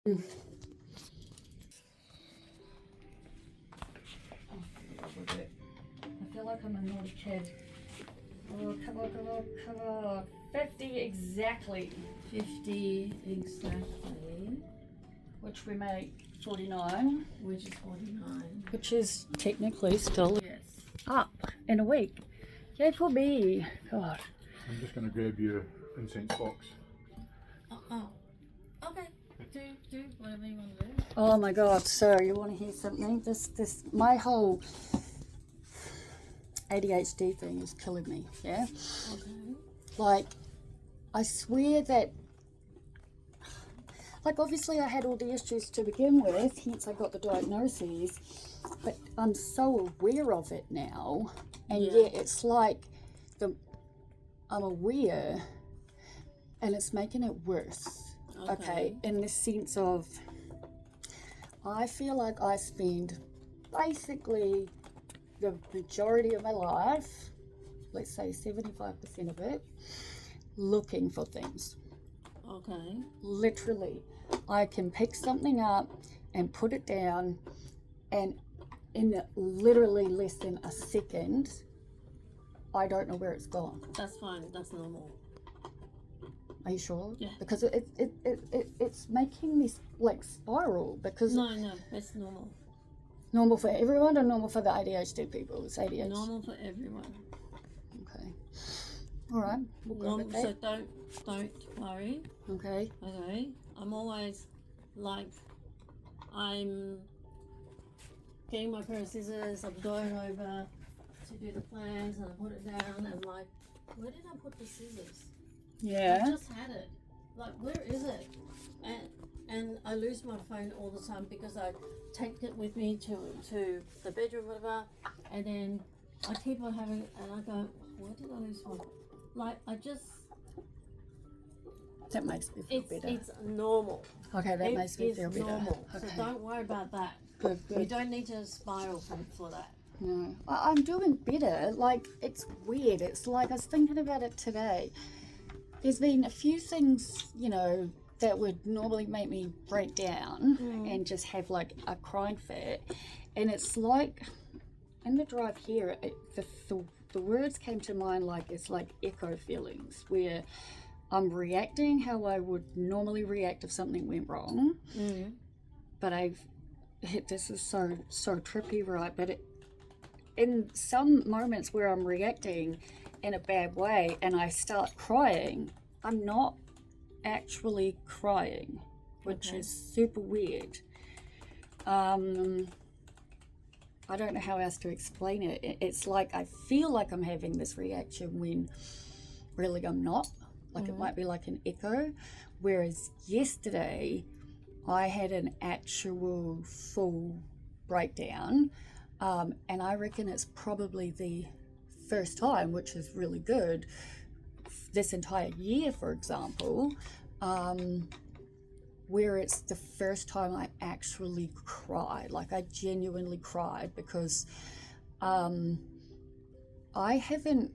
I feel like I'm a naughty kid. Oh, come on. 50 exactly. 50 exactly. Which we make 49. Which is 49. Which is technically still Yes. up in a week. Yay for me. God. I'm just going to grab your incense box. Oh. Okay. Do whatever you want to do. Oh my God, so you want to hear something? My whole ADHD thing is killing me, yeah? Okay. Like, I swear that, like, obviously I had all the issues to begin with, hence I got the diagnosis, but I'm so aware of it now, and yet it's like I'm aware, and it's making it worse. Okay, in the sense of, I feel like I spend basically the majority of my life, let's say 75% of it, looking for things. Okay. Literally, I can pick something up and put it down, and in literally less than a second, I don't know where it's gone. That's fine. That's normal. Are you sure? Yeah. Because it's making me like spiral. Because No, it's normal. Normal for everyone or normal for the ADHD people? It's ADHD. Normal for everyone. Okay. All right. We'll go with that. So don't worry. Okay. Okay. I'm always like, I'm getting my pair of scissors. I'm going over to do the plans, and I put it down. And like, where did I put the scissors? Yeah. I just had it. Like, where is it? And I lose my phone all the time because I take it with me to the bedroom, whatever, and then I keep on having, and I go, where did I lose my phone? Like, I just... That makes me feel better. It's normal. Okay, that makes me feel better. Normal. Okay. So don't worry about that. Good. You don't need to spiral for that. No. I'm doing better. Like, it's weird. It's like I was thinking about it today. There's been a few things, that would normally make me break down and just have like a crying fit. And it's like, in the drive here, the words came to mind like it's like echo feelings, where I'm reacting how I would normally react if something went wrong. But this is so trippy, right? But in some moments where I'm reacting in a bad way and I start crying, I'm not actually crying, which is super weird. I don't know how else to explain it. It's like I feel like I'm having this reaction when really I'm not. Like it might be like an echo. Whereas yesterday I had an actual full breakdown, and I reckon it's probably the first time, which is really good, this entire year, for example, where it's the first time I actually cried. Like I genuinely cried because I haven't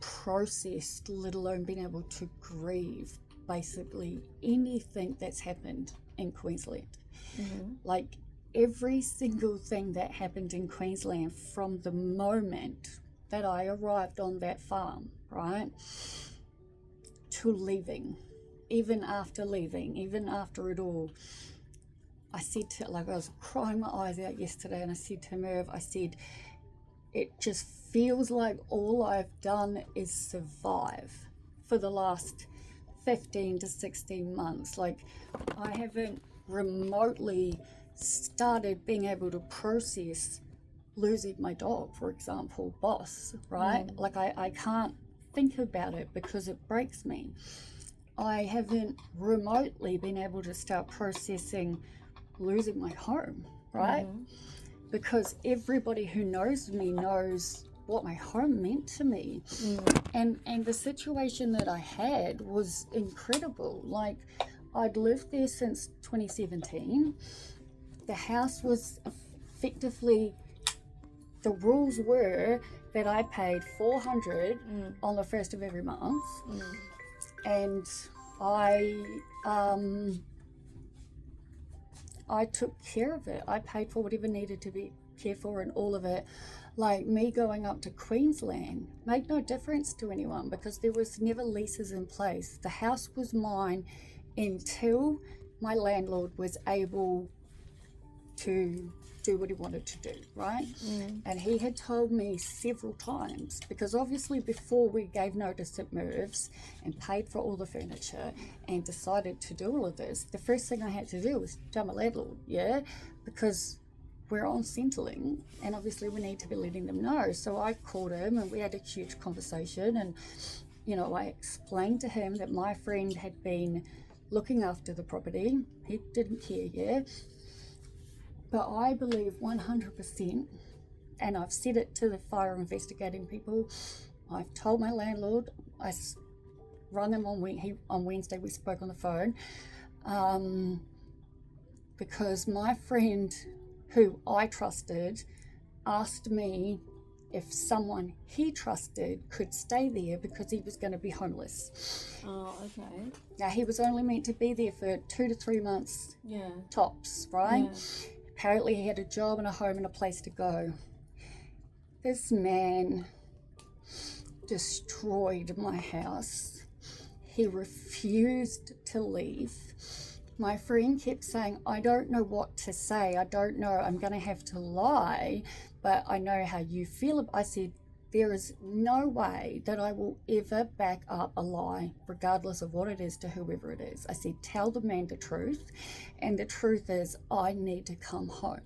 processed, let alone been able to grieve, basically anything that's happened in Queensland. Like every single thing that happened in Queensland from the moment that I arrived on that farm, right, to leaving, even after it all, I said to, like, I was crying my eyes out yesterday, and I said to Merv, I said, it just feels like all I've done is survive for the last 15 to 16 months. Like, I haven't remotely started being able to process losing my dog, for example, Boss, right? Like, I can't think about it because it breaks me. I haven't remotely been able to start processing losing my home, right? Because everybody who knows me knows what my home meant to me. And the situation that I had was incredible. Like, I'd lived there since 2017. The house was effectively, the rules were that I paid $400 on the first of every month, and I I took care of it. I paid for whatever needed to be cared for and all of it. Like me going up to Queensland made no difference to anyone because there was never leases in place. The house was mine until my landlord was able to do what he wanted to do, right? And he had told me several times, because obviously before we gave notice at moves and paid for all the furniture and decided to do all of this, the first thing I had to do was tell my landlord, because we're on Centrelink and obviously we need to be letting them know. So I called him and we had a huge conversation, and I explained to him that my friend had been looking after the property. He didn't care, but I believe 100%, and I've said it to the fire investigating people, I've told my landlord, I rung him on Wednesday, we spoke on the phone, because my friend who I trusted asked me if someone he trusted could stay there because he was going to be homeless. Oh, okay. Now, he was only meant to be there for 2 to 3 months tops, right? Yeah. Apparently he had a job and a home and a place to go. This man destroyed my house. He refused to leave. My friend kept saying, I don't know what to say. I don't know. I'm going to have to lie, but I know how you feel. I said, there is no way that I will ever back up a lie, regardless of what it is, to whoever it is. I said, tell the man the truth. And the truth is, I need to come home.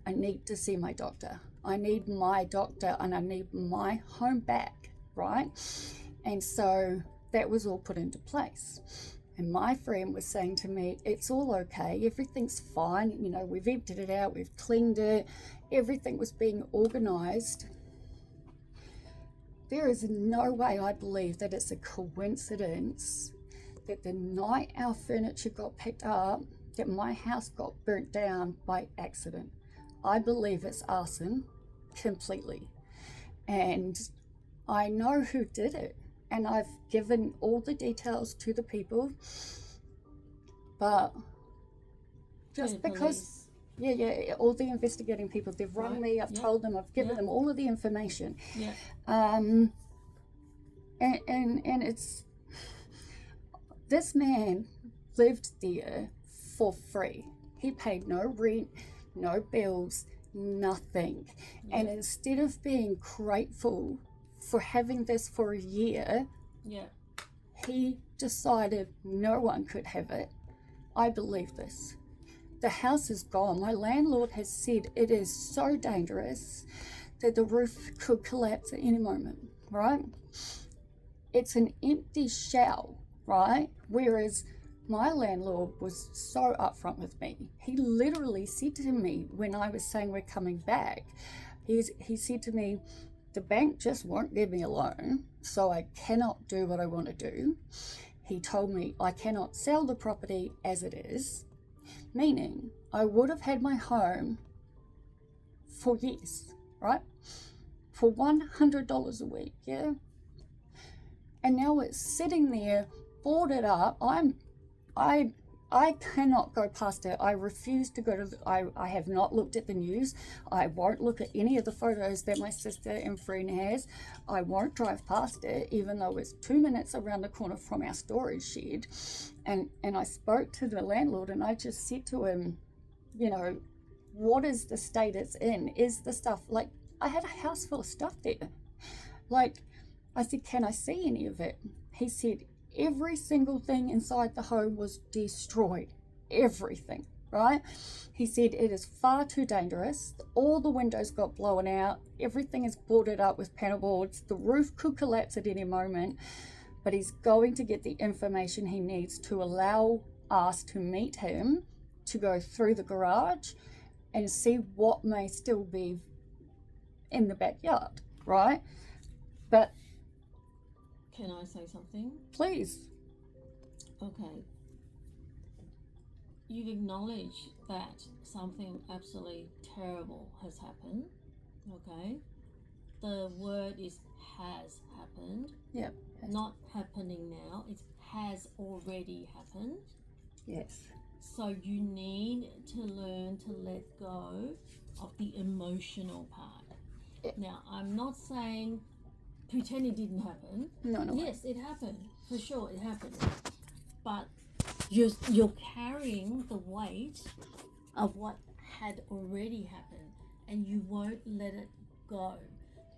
I need to see my doctor. I need my doctor and I need my home back, right? And so that was all put into place. And my friend was saying to me, it's all okay, everything's fine, we've emptied it out, we've cleaned it, everything was being organised. There is no way I believe that it's a coincidence that the night our furniture got picked up, that my house got burnt down by accident. I believe it's arson completely. And I know who did it. And I've given all the details to the people, but just because, all the investigating people, they've rung me, I've told them, I've given them all of the information. And it's, this man lived there for free. He paid no rent, no bills, nothing. And instead of being grateful for having this for a year, he decided no one could have it. I believe this. The house is gone. My landlord has said it is so dangerous that the roof could collapse at any moment, right? It's an empty shell, right? Whereas my landlord was so upfront with me. He literally said to me when I was saying we're coming back, he said to me, the bank just won't give me a loan, so I cannot do what I want to do. He told me I cannot sell the property as it is, meaning I would have had my home for years, right? For $100 a week, And now it's sitting there, boarded up. I cannot go past it. I refuse to go to I have not looked at the news. I won't look at any of the photos that my sister and friend has. I won't drive past it, even though it's 2 minutes around the corner from our storage shed. And I spoke to the landlord and I just said to him, what is the state it's in? Is the stuff, like, I had a house full of stuff there. Like, I said, can I see any of it? He said, every single thing inside the home was destroyed. Everything, right? He said it is far too dangerous. All the windows got blown out. Everything is boarded up with panel boards. The roof could collapse at any moment. But he's going to get the information he needs to allow us to meet him, to go through the garage and see what may still be in the backyard, right? But can I say something? Please. Okay. You've acknowledged that something absolutely terrible has happened. Okay. The word is has happened. Yep. Not happening now. It has already happened. Yes. So you need to learn to let go of the emotional part. Yeah. Now, I'm not saying pretend it didn't happen. No. Yes, it happened. For sure, it happened. But you're carrying the weight of what had already happened, and you won't let it go.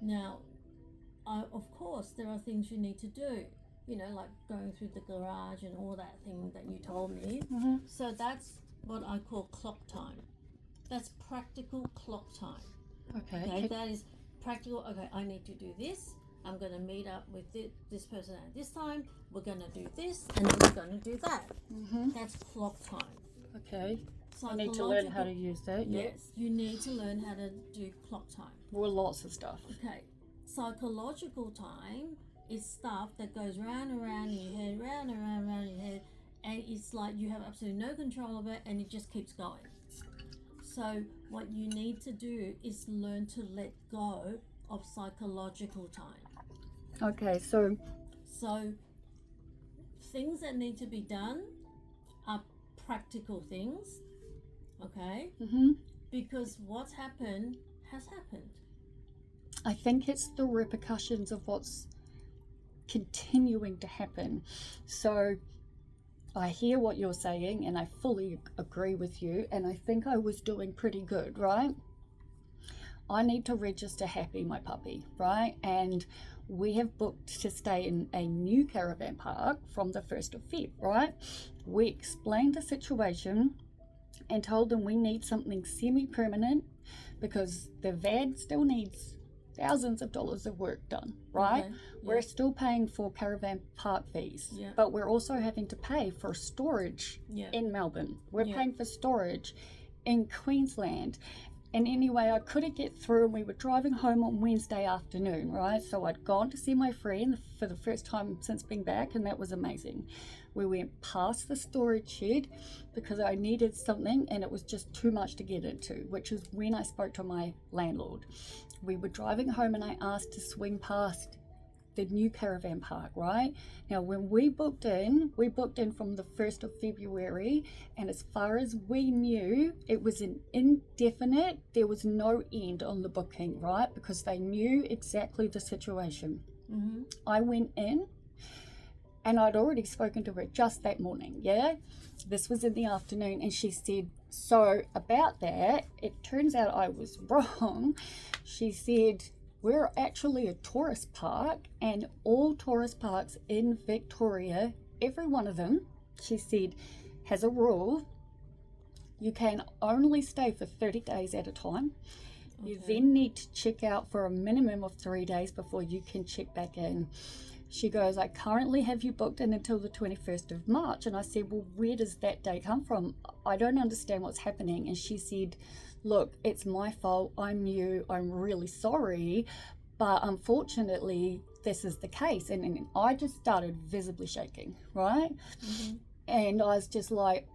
Now, of course, there are things you need to do. You know, like going through the garage and all that thing that you told me. Mm-hmm. So that's what I call clock time. That's practical clock time. Okay, that is practical. Okay, I need to do this. I'm going to meet up with this person at this time. We're going to do this, and then we're going to do that. Mm-hmm. That's clock time. Okay. I need to learn how to use that. Yes, you need to learn how to do clock time. Well, lots of stuff. Okay, psychological time is stuff that goes round and round in your head, round and round and round in your head, and it's like you have absolutely no control of it, and it just keeps going. So what you need to do is learn to let go of psychological time. Okay, so things that need to be done are practical things, okay? Mm-hmm. Because what's happened has happened. I think it's the repercussions of what's continuing to happen. So I hear what you're saying and I fully agree with you, and I think I was doing pretty good, right? I need to register Happy, my puppy, right? And we have booked to stay in a new caravan park from the 1st of Feb, right? We explained the situation and told them we need something semi-permanent because the van still needs thousands of dollars of work done, right? Okay. We're still paying for caravan park fees, but we're also having to pay for storage in Melbourne. We're paying for storage in Queensland. And anyway, I couldn't get through, and we were driving home on Wednesday afternoon, right? So I'd gone to see my friend for the first time since being back, and that was amazing. We went past the storage shed because I needed something, and it was just too much to get into, which is when I spoke to my landlord. We were driving home, and I asked to swing past the new caravan park, right? Now, when we booked in from the 1st of February, and as far as we knew, it was an indefinite, there was no end on the booking, right? Because they knew exactly the situation. Mm-hmm. I went in, and I'd already spoken to her just that morning, yeah? This was in the afternoon, and she said, so about that, it turns out I was wrong. She said, we're actually a tourist park, and all tourist parks in Victoria, every one of them, she said, has a rule. You can only stay for 30 days at a time. Okay. You then need to check out for a minimum of 3 days before you can check back in. She goes, I currently have you booked in until the 21st of March. And I said, well, where does that date come from? I don't understand what's happening. And she said, look, it's my fault. I'm new. I'm really sorry. But unfortunately, this is the case. And I just started visibly shaking, right? Mm-hmm. And I was just like,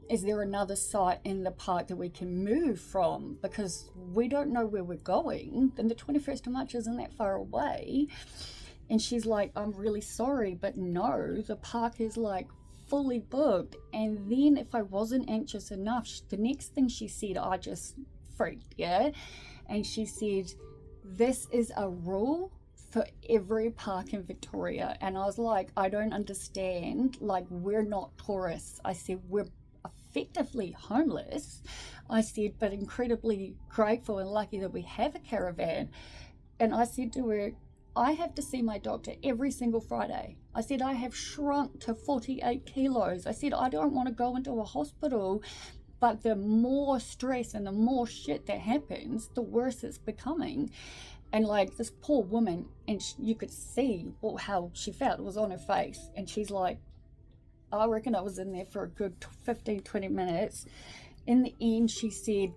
is there another site in the park that we can move from? Because we don't know where we're going. And the 21st of March isn't that far away. And she's like, I'm really sorry, but no, the park is like fully booked. And then if I wasn't anxious enough, the next thing she said, I just freaked, yeah? And she said, this is a rule for every park in Victoria. And I was like, I don't understand. Like, we're not tourists. I said, we're effectively homeless. I said, but incredibly grateful and lucky that we have a caravan. And I said to her, I have to see my doctor every single Friday. I said, I have shrunk to 48 kilos. I said, I don't want to go into a hospital, but the more stress and the more shit that happens, the worse it's becoming. And like this poor woman, and you could see how she felt. It was on her face. And she's like, I reckon I was in there for a good 15, 20 minutes. In the end, she said,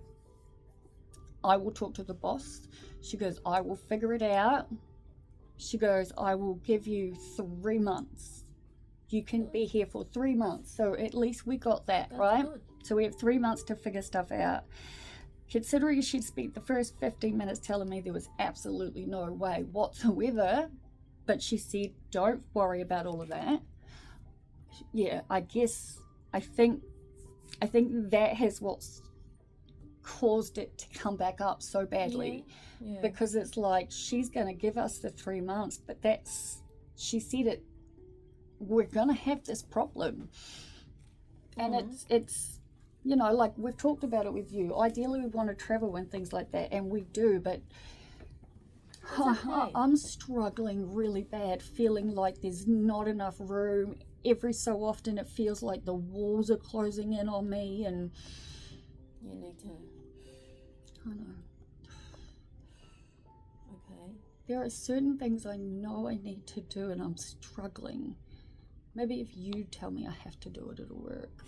I will talk to the boss. She goes, I will figure it out. She goes, I will give you 3 months. You can be here for 3 months. So at least we got that, That's right? Good. So we have 3 months to figure stuff out. Considering she'd spent the first 15 minutes telling me there was absolutely no way whatsoever, but she said, don't worry about all of that. Yeah, I think I think that has what's caused it to come back up so badly. Yeah. Because it's like she's going to give us the 3 months, but she said it, we're going to have this problem. And it's you know, like we've talked about it with you. Ideally, we want to travel and things like that, and we do, but okay. I'm struggling really bad, feeling like there's not enough room. Every so often, it feels like the walls are closing in on me, and You need to. I know. Okay. There are certain things I know I need to do, and I'm struggling. Maybe if you tell me I have to do it, it'll work.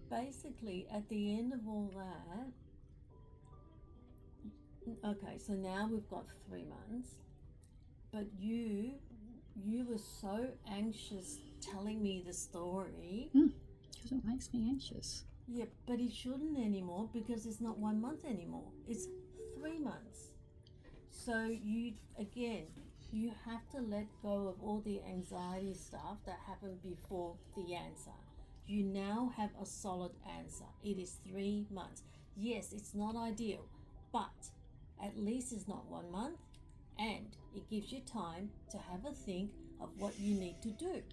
Basically, at the end of all that, okay, so now we've got 3 months, but you were so anxious telling me the story. Because it makes me anxious. Yeah, but it shouldn't anymore because it's not 1 month anymore. It's 3 months. So you have to let go of all the anxiety stuff that happened before the answer. You now have a solid answer. It is 3 months. Yes, it's not ideal, but at least it's not 1 month, and it gives you time to have a think of what you need to do.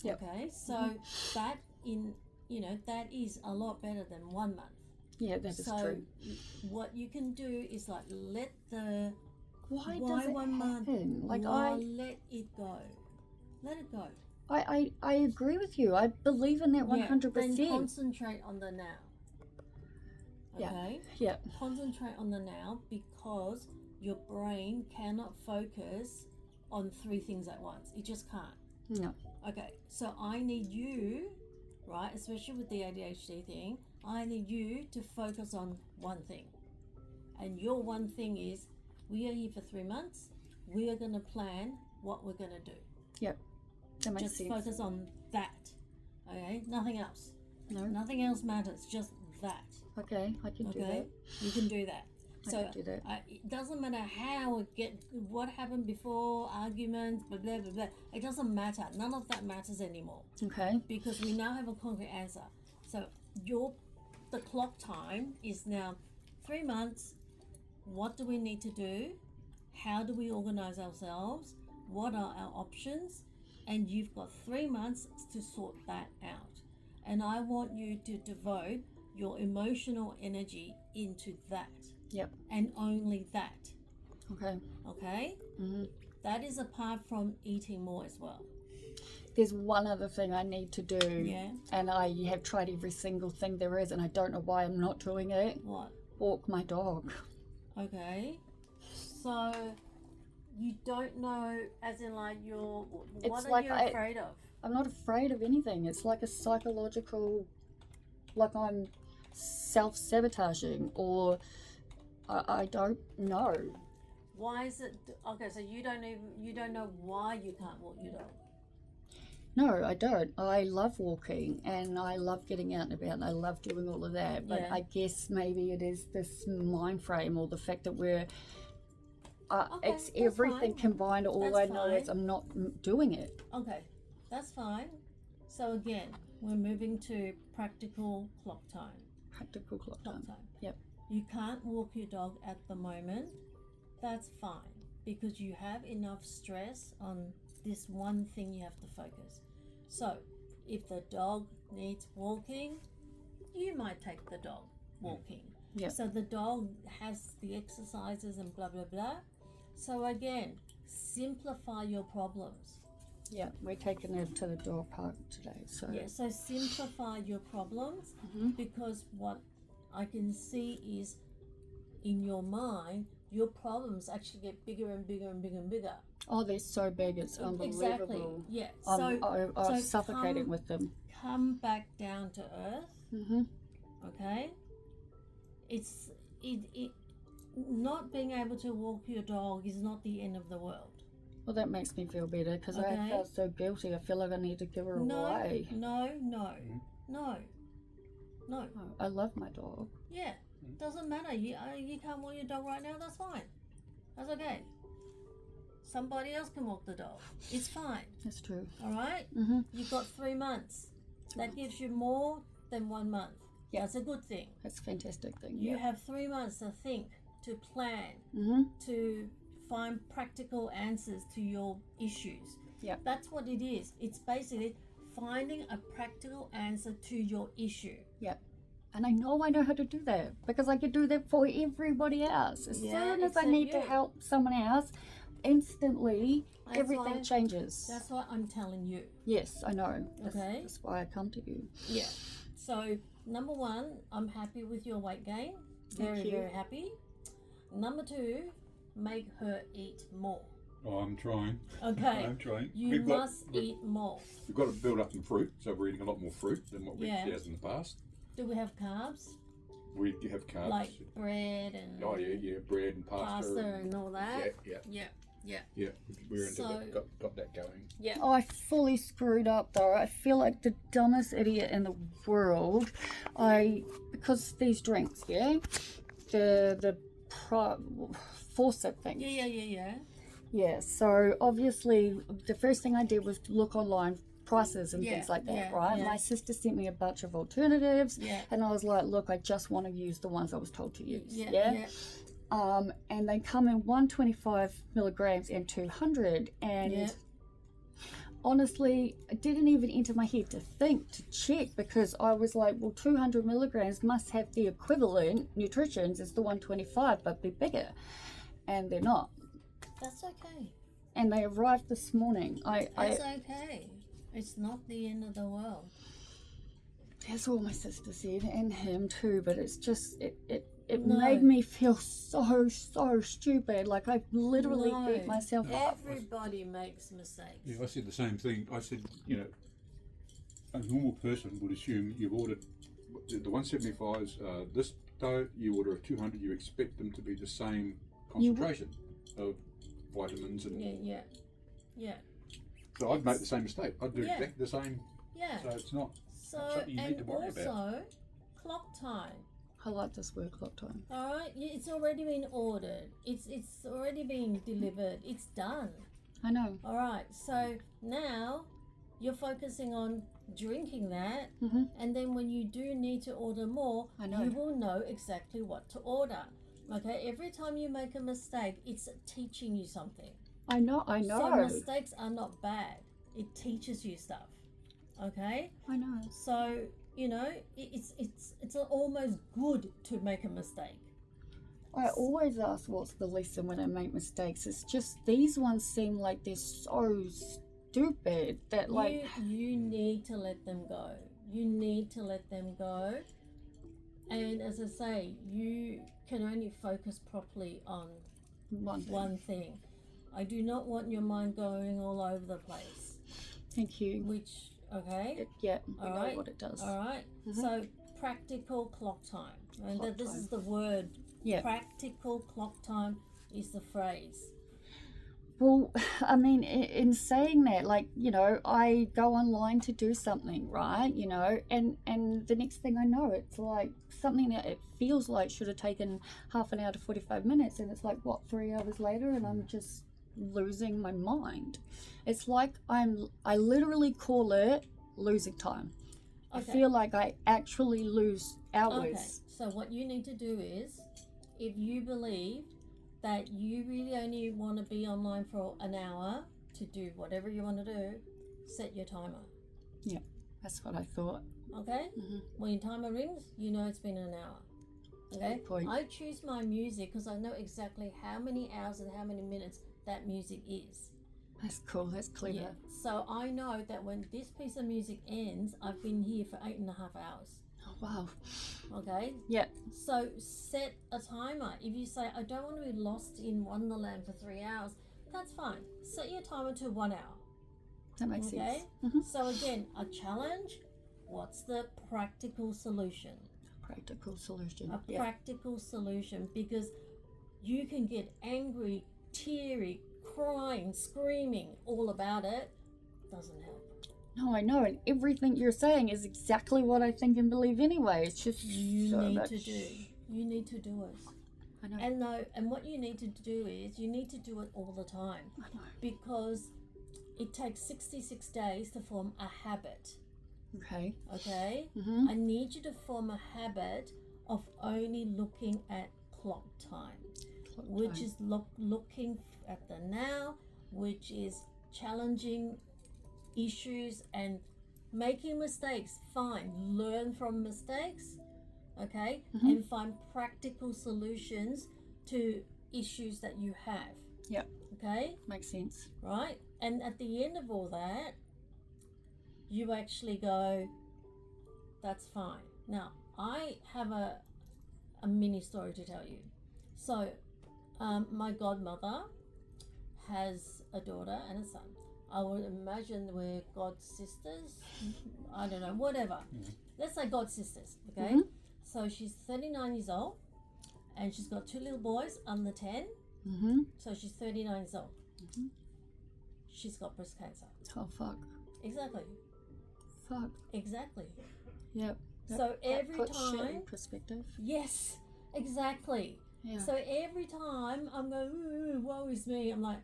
Yep. Okay, so that is a lot better than 1 month. Yeah, that is So true. what you can do is like let the Why does it 1 month? happen? Like let it go. Let it go. I agree with you. I believe in that 100%. Then concentrate on the now. Okay? Yeah. Concentrate on the now because your brain cannot focus on 3 things at once. It just can't. No. Okay, so I need you, right, especially with the ADHD thing, I need you to focus on one thing. And your one thing is, we are here for 3 months. We are going to plan what we're going to do. Yep. That makes Just sense. focus on that. Okay? Nothing else. No. Nothing else matters. Just that. Okay, I can do Okay? that. You can do that. I So can do that. it doesn't matter how what happened before, arguments, blah, blah, blah, blah. It doesn't matter. None of that matters anymore. Okay. Because we now have a concrete answer. So the clock time is now 3 months. What do we need to do? How do we organize ourselves? What are our options? And you've got 3 months to sort that out. And I want you to devote your emotional energy into that. Yep. And only that. Okay. Okay? Mm-hmm. That is apart from eating more as well. There's one other thing I need to do. Yeah. And I have tried every single thing there is, and I don't know why I'm not doing it. What? Walk my dog. Okay. So you don't know, as in like what are you afraid of? I'm not afraid of anything. It's like a psychological, like I'm self-sabotaging, or I don't know. Why is it okay? So you don't know why you can't walk your dog. No, I don't. I love walking and I love getting out and about and I love doing all of that. But Yeah. I guess maybe it is this mind frame or the fact that we're, Okay, it's that's everything fine. combined. All That's I know is fine. I'm not doing it. Okay, that's fine. So again, we're moving to practical clock time. Practical clock time. Yep. You can't walk your dog at the moment. That's fine because you have enough stress on this one thing you have to focus. So if the dog needs walking, you might take the dog walking. Yep. So the dog has the exercises and blah, blah, blah. So again, simplify your problems. Yeah, we're taking her to the dog park today. So Yeah, so simplify your problems because what I can see is in your mind, your problems actually get bigger and bigger and bigger and bigger. Oh, they're so big, it's unbelievable. Exactly. Yeah. I'm suffocating with them. Come back down to earth. Mm-hmm. Okay. It's not being able to walk your dog is not the end of the world. Well, that makes me feel better because I Okay. felt so guilty. I feel like I need to give her away. No. Oh, I love my dog. Yeah. Doesn't matter. You can't walk your dog right now. That's fine. That's okay. Somebody else can walk the dog. It's fine. That's true. All right? Mm-hmm. You've got 3 months. That gives you more than 1 month. Yeah. That's a good thing. That's a fantastic thing. You Yeah. have 3 months to think, to plan, Mm-hmm. to find practical answers to your issues. Yeah. That's what it is. It's basically finding a practical answer to your issue. Yeah. And I know how to do that because I could do that for everybody else. As Yeah, soon as I except need to you. help someone else, instantly That's everything why- changes. That's what I'm telling you. Yes, I know. Okay. That's why I come to you. Yeah. So, number 1, I'm happy with your weight gain. Very, you. very happy. Number 2, make her eat more. Oh, I'm trying. Okay. I'm trying. You must eat more. We've got to build up some fruit, so we're eating a lot more fruit than what we Yeah. had in the past. Do we have carbs? We have carbs. Like bread and Oh yeah, bread and pasta and all that? Yeah. Yeah. We're into So- that, got that going. Yeah. Oh, I fully screwed up though. I feel like the dumbest idiot in the world. Because these drinks, yeah, the faucet thing. Yeah. Yeah, so obviously the first thing I did was to look online prices and Yeah, things like that, yeah, right? yeah. My sister sent me a bunch of alternatives Yeah. and I was like, look, I just want to use the ones I was told to use. Yeah. And they come in 125 milligrams and 200 and Yeah. honestly, it didn't even enter my head to think to check because I was like, well, 200 milligrams must have the equivalent nutritions as the 125 but be bigger, and they're not. That's okay. And they arrived this morning. That's okay. It's not the end of the world. That's all my sister said, and him too. But it's just it No. made me feel so stupid. Like I literally No. beat myself up. Everybody makes mistakes. Yeah, I said the same thing. I said, a normal person would assume you've ordered the 175s. This though, you order a 200, you expect them to be the same concentration of vitamins and. Yeah. So I'd make the same mistake. I'd do Yeah. exactly the same. Yeah. So it's not. So, something you need and to worry also, about. clock time. I like this word clock time. All right, it's already been ordered. It's already been delivered. It's done. I know. All right. So now you're focusing on drinking that, Hmm. and then when you do need to order more, I know. you will know exactly what to order. Okay. Every time you make a mistake, it's teaching you something. I know. So mistakes are not bad. It teaches you stuff. Okay. I know. So it's almost good to make a mistake. I always ask what's the lesson when I make mistakes. It's just these ones seem like they're so stupid that like you need to let them go. You need to let them go. And as I say, you can only focus properly on one thing. I do not want your mind going all over the place. Thank you. Which, okay? Yeah, I All know right. what it does. All right. So practical clock time. And Clock this time. is the word. Yeah. Practical clock time is the phrase. Well, I mean, in saying that, like, I go online to do something, right? And the next thing I know, it's like something that it feels like should have taken half an hour to 45 minutes. And it's like, 3 hours later, and I'm just losing my mind. It's like I literally call it losing time. Okay. I feel like I actually lose hours. Okay, so what you need to do is, if you believe that you really only want to be online for an hour to do whatever you want to do, set your timer. Yeah, that's what I thought. Okay? Mhm. When your timer rings, you know it's been an hour. Okay? Good point. I choose my music because I know exactly how many hours and how many minutes that music is. That's cool. That's clever. Yeah. So I know that when this piece of music ends, I've been here for 8.5 hours. Oh, wow. Okay? Yeah. So set a timer. If you say, I don't want to be lost in Wonderland for 3 hours, that's fine. Set your timer to 1 hour. That makes Okay? sense. Hmm. So again, a challenge. What's the practical solution? Practical solution. A Yeah. practical solution, because you can get angry, teary, crying, screaming all about it. Doesn't help. No, I know, and everything you're saying is exactly what I think and believe anyway. It's just You so need much. to do. You need to do it. I know. And what you need to do is you need to do it all the time, I know. because it takes 66 days to form a habit. Okay. Okay? Mm-hmm. I need you to form a habit of only looking at clock time, which is looking at the now, which is challenging issues and making mistakes. Fine, learn from mistakes, okay, and find practical solutions to issues that you have. Yep. Okay, Makes sense. right? And at the end of all that, you actually go, that's fine. Now, I have a mini story to tell you. So, my godmother has a daughter and a son. I would imagine we're god sisters. I don't know, whatever. Let's say god sisters, okay? Mm-hmm. So she's 39 years old, and she's got 2 little boys under 10. Mm-hmm. So she's 39 years old. Mm-hmm. She's got breast cancer. Oh, fuck. Exactly. Fuck. Exactly. Yep. So every puts shit in time, perspective. yes, exactly. Yeah. So every time I'm going, ooh, woe is me, I'm like,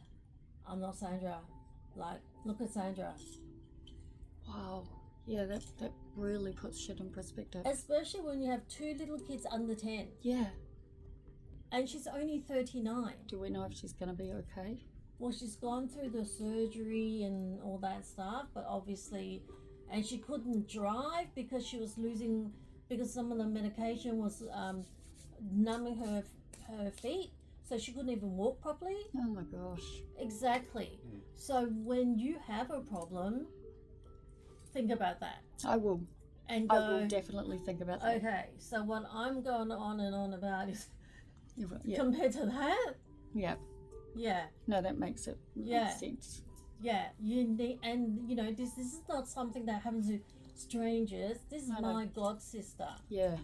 I'm not Sandra. Like, look at Sandra. Wow. Yeah, that really puts shit in perspective. Especially when you have 2 little kids under 10. Yeah. And she's only 39. Do we know if she's going to be okay? Well, she's gone through the surgery and all that stuff, but obviously, and she couldn't drive because she was losing, because some of the medication was numbing her feet, so she couldn't even walk properly. Oh my gosh. Exactly. So when you have a problem, think about that. I will. And go, I will definitely think about that. okay, so what I'm going on and on about is You're right. Yeah. compared to that, Yeah. yeah. No, that makes it Yeah. makes sense. Yeah, you need, and you know, this is not something that happens to strangers. This is No. my god sister, Yeah.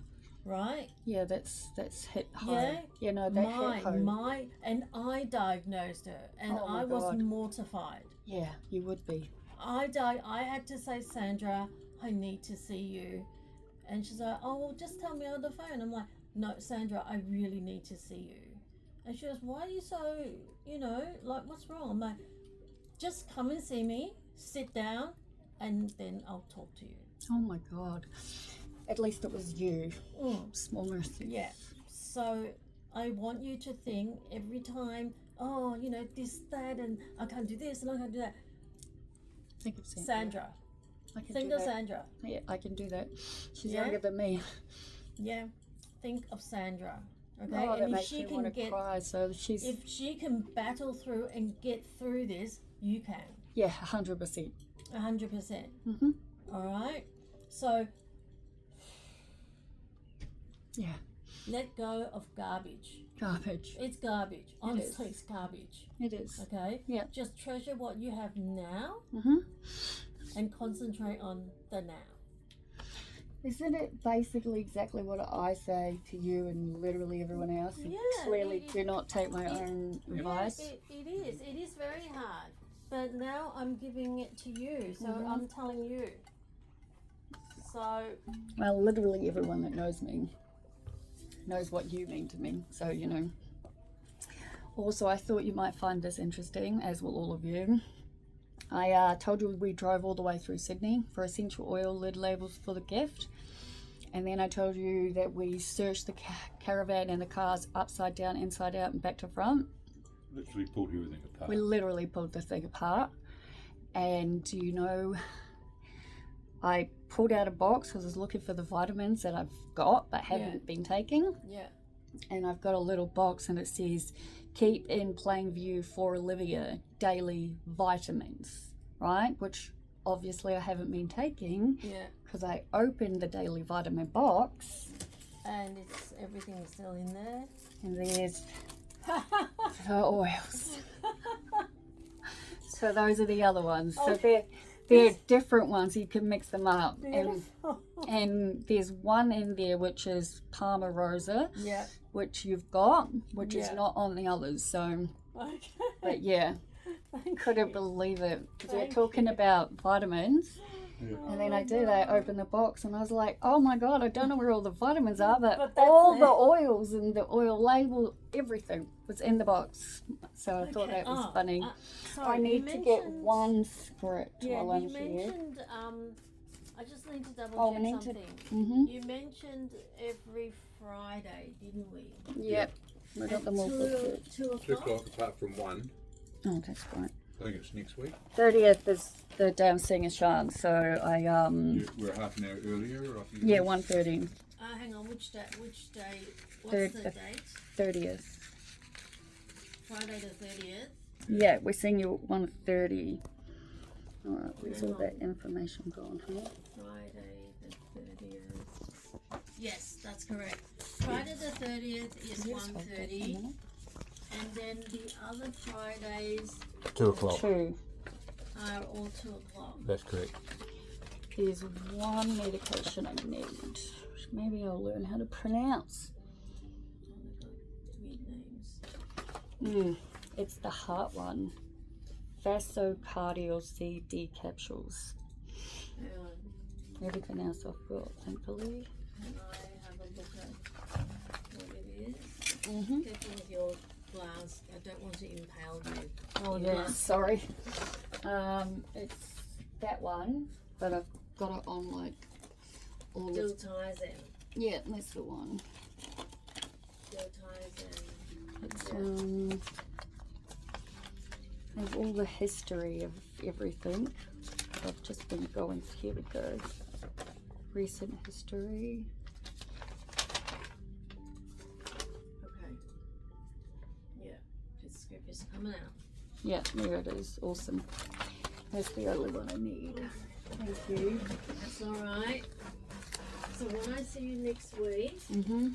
right? Yeah, that's hit home. Yeah. Yeah, no, that hit home. And I diagnosed her, and Oh my I was God. mortified. Yeah, you would be. I had to say, Sandra, I need to see you, and she's like, oh, well, just tell me on the phone. I'm like, no, Sandra, I really need to see you. And she goes, why are you so, like, what's wrong? I'm like, just come and see me, sit down, and then I'll talk to you. Oh my God. At least it was you. Small mercy. Yeah. So I want you to think every time, oh, this, that, and I can't do this and I can't do that. Think of Sandra. Sandra. I can Think do of that. Sandra. Yeah, I can do that. She's Yeah? younger than me. Yeah. Think of Sandra. Okay. Oh, that and if makes she me can want to cry. So she's if she can battle through and get through this, you can. yeah, 100%. 100%. Mhm. All right. So Yeah. let go of garbage. Garbage. It's garbage. Honestly, it's garbage. It is. Okay? Yeah. Just treasure what you have now Mhm. and concentrate on the now. Isn't it basically exactly what I say to you and literally everyone else? You Yeah, clearly it- do not take my own advice. Yeah, it is. It is very hard. But now I'm giving it to you. So Mhm. I'm telling you. So, Well, literally everyone that knows me knows what you mean to me. So, Also, I thought you might find this interesting, as will all of you. I told you we drove all the way through Sydney for essential oil lid labels for the gift. And then I told you that we searched the caravan and the cars upside down, inside out, and back to front. Literally pulled everything apart. We literally pulled the thing apart. And I pulled out a box because I was looking for the vitamins that I've got but haven't been taking. yeah. And I've got a little box and it says, keep in plain view for Olivia daily vitamins, right? Which obviously I haven't been taking Yeah. because I opened the daily vitamin box And everything's still in there. and there's the oils. So those are the other ones. So they're different ones. You can mix them up. And there's one in there which is Palma Rosa, Yeah. which you've got, which is Yeah. not on the others. So, Okay. but yeah, Thank couldn't you. believe it. Because we're Thank talking you. about vitamins, Yeah. And then I did. I opened the box and I was like, oh my God, I don't know where all the vitamins are, but that's all it. the oils and the oil label, everything was in the box. So I thought Okay. that was Oh, funny. sorry, I you need to get mentioned- one script Yeah, while I'm you here. mentioned. I just need to double Oh, check we need to- something. Mm-hmm. You mentioned every Friday, didn't we? Yep. We got them all booked. 2 o'clock. 2 o'clock apart from 1. Oh, that's right. I think it's next week. 30th is the day I'm seeing a shark, so I We're half an hour earlier. Or I think yeah, 1:30. Hang on, which day? What's Third- the date? 30th. Friday the 30th. Yeah, we're seeing you at 1:30. All right, where's all Hang that on. information gone, huh? Friday the 30th. Yes, that's correct. Friday the 30th is 1:30, and then the other Fridays 2 o'clock. 2. are all 2 o'clock. That's correct. There's one medication I need, which maybe I'll learn how to pronounce. Oh, they've got weird names. It's the heart one. Vasocardial CD capsules. Hang on, Everything else I've got, thankfully. can I have a look at what it is? Mm-hmm. Careful with your glass. I don't want to impale you. Oh Your yeah, glass. sorry. It's that one, but I've got it on like all Still of. ties in. Yeah, that's the one. Still ties in. It's have all the history of everything. I've just been going. Here we go. Recent history. Okay. Yeah, this script is coming out. Yeah, there it is. Awesome. That's the only one I need. Thank you. That's all right. So when I see you next week, Mhm.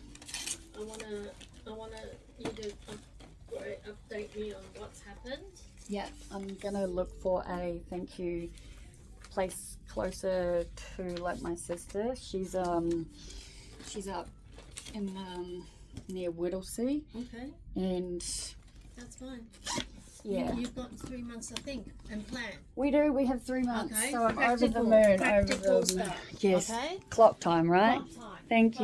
I wanna you to update me on what's happened. Yeah, I'm gonna look for a thank you place closer to like my sister. She's up in near Whittlesea, Okay, and that's fine. yeah, You've got 3 months, I think, and plan. we do. We have 3 months, Okay, so I'm over the practical- moon. practical Over the stuff. yes, Okay. clock time, right? Part time. Thank you.